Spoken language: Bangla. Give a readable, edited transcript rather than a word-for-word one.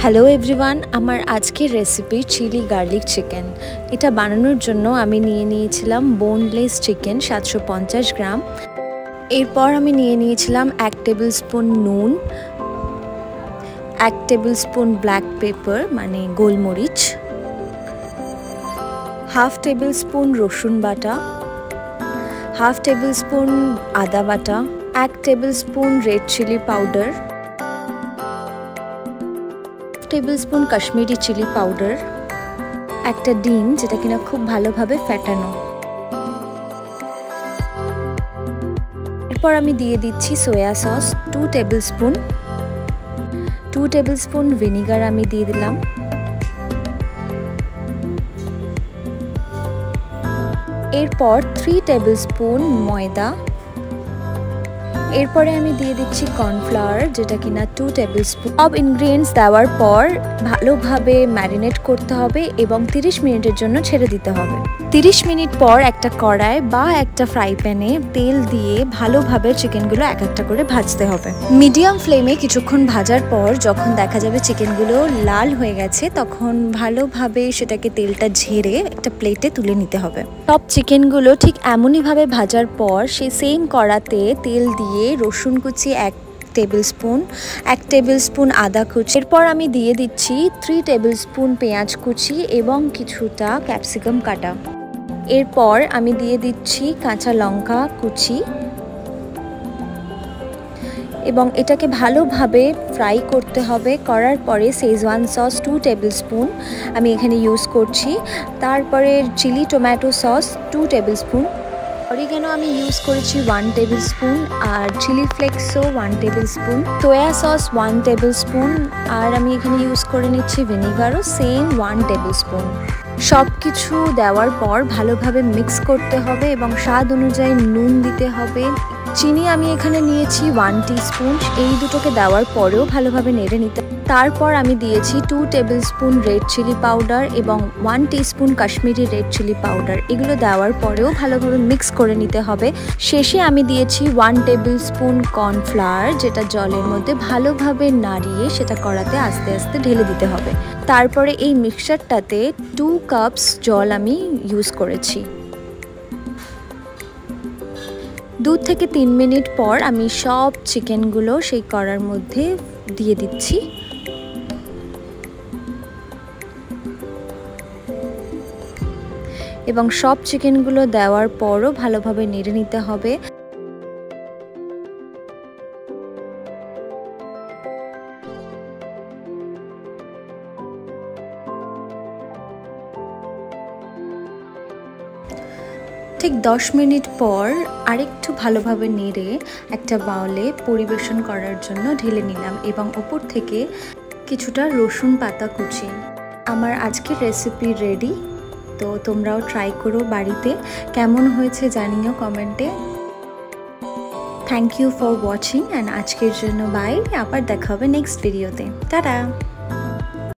হ্যালো এভরিওয়ান, আমার আজকের রেসিপি চিলি গার্লিক চিকেন। এটা বানানোর জন্য আমি নিয়ে নিয়েছিলাম বোনলেস চিকেন 750 গ্রাম। এরপর আমি নিয়ে নিয়েছিলাম 1 টেবিল স্পুন নুন, 1 টেবিল স্পুন ব্ল্যাক পেপার মানে গোলমরিচ, হাফ টেবিল স্পুন রসুন বাটা, হাফ টেবিল স্পুন আদা বাটা, 1 tablespoon red chilli powder, tablespoon Kashmiri chilli powder, একটা ডিম যেটা কিনা খুব ভালোভাবে ফেটানো। এরপর আমি দিয়ে দিচ্ছি সোয়া sauce 2 table spoon, 2 table spoon vinegar আমি দিয়ে দিলাম, এরপর 3 টেবিল স্পুন ময়দা, এরপরে আমি দিয়ে দিচ্ছি কর্নফ্লাওয়ার যেটা কিনা 2 টেবিল স্পুন। সব ইনগ্রিডিয়েন্টস দেওয়ার পর ভালোভাবে ম্যারিনেট করতে হবে এবং 30 মিনিটের জন্য ছেড়ে দিতে হবে। 30 মিনিট পর একটা কড়াই বা একটা ফ্রাই প্যানে তেল দিয়ে ভালোভাবে চিকেনগুলো এক একটা করে ভাজতে হবে। মিডিয়াম ফ্লেমে কিছুক্ষণ ভাজার পর যখন দেখা যাবে চিকেনগুলো লাল হয়ে গেছে তখন ভালোভাবে সেটাকে তেলটা ঝেড়ে একটা প্লেটে তুলে নিতে হবে। সব চিকেনগুলো ঠিক এমনইভাবে ভাজার পর সেই সেম কড়াতে তেল দিয়ে রসুন কুচি 1 টেবিল স্পুন, 1 টেবিল স্পুন আদা কুচি, এরপর আমি দিয়ে দিচ্ছি 3 টেবিল স্পুন পেঁয়াজ কুচি এবং কিছুটা ক্যাপসিকাম কাটা। এরপর আমি দিয়ে দিচ্ছি কাঁচা লঙ্কা কুচি এবং এটাকে ভালোভাবে ফ্রাই করতে হবে। করার পরে শেজওয়ান সস 2 টেবিল স্পুন আমি এখানে ইউজ করছি, তারপরে chilli tomato sauce 2 tablespoon, oregano আমি ইউজ করেছি 1 টেবিল স্পুন, আর চিলি ফ্লেক্সও 1 tablespoon, soya sauce 1 tablespoon, আর আমি এখানে ইউজ করে নিচ্ছি ভিনিগারও সেম 1 টেবিল স্পুন। সব কিছু দেওয়ার পর ভালোভাবে মিক্স করতে হবে এবং স্বাদ অনুযায়ী নুন দিতে হবে। চিনি আমি এখানে নিয়েছি 1 টিস্পুন, এই দুটোকে দেওয়ার পরেও ভালোভাবে নেড়ে নিতে। তারপর আমি দিয়েছি 2 tablespoon red chilli powder এবং 1 teaspoon Kashmiri red chilli powder, এগুলো দেওয়ার পরেও ভালোভাবে মিক্স করে নিতে হবে। শেষে আমি দিয়েছি 1 টেবিল স্পুন কর্নফ্লাওয়ার যেটা জলের মধ্যে ভালোভাবে নাড়িয়ে সেটা কড়াতে আস্তে আস্তে ঢেলে দিতে হবে। তারপরে এই মিক্সচারটাতে 2 কাপস জল আমি ইউজ করেছি। 2 থেকে 3 মিনিট পর আমি সব চিকেনগুলো সেই কড়ার মধ্যে দিয়ে দিচ্ছি এবং সব চিকেনগুলো দেওয়ার পরও ভালোভাবে নেড়ে নিতে হবে। ঠিক 10 মিনিট পর আরেকটু ভালোভাবে নেড়ে একটা বাউলে পরিবেশন করার জন্য ঢেলে নিলাম এবং উপর থেকে কিছুটা রসুন পাতা কুচি। আমার আজকের রেসিপি রেডি, তো তোমরাও ট্রাই করো বাড়িতে। কেমন হয়েছে জানিও কমেন্টে। Thank you for watching and আজকের জন্য বাই। আবার দেখা হবে নেক্সট ভিডিওতে। টাটা।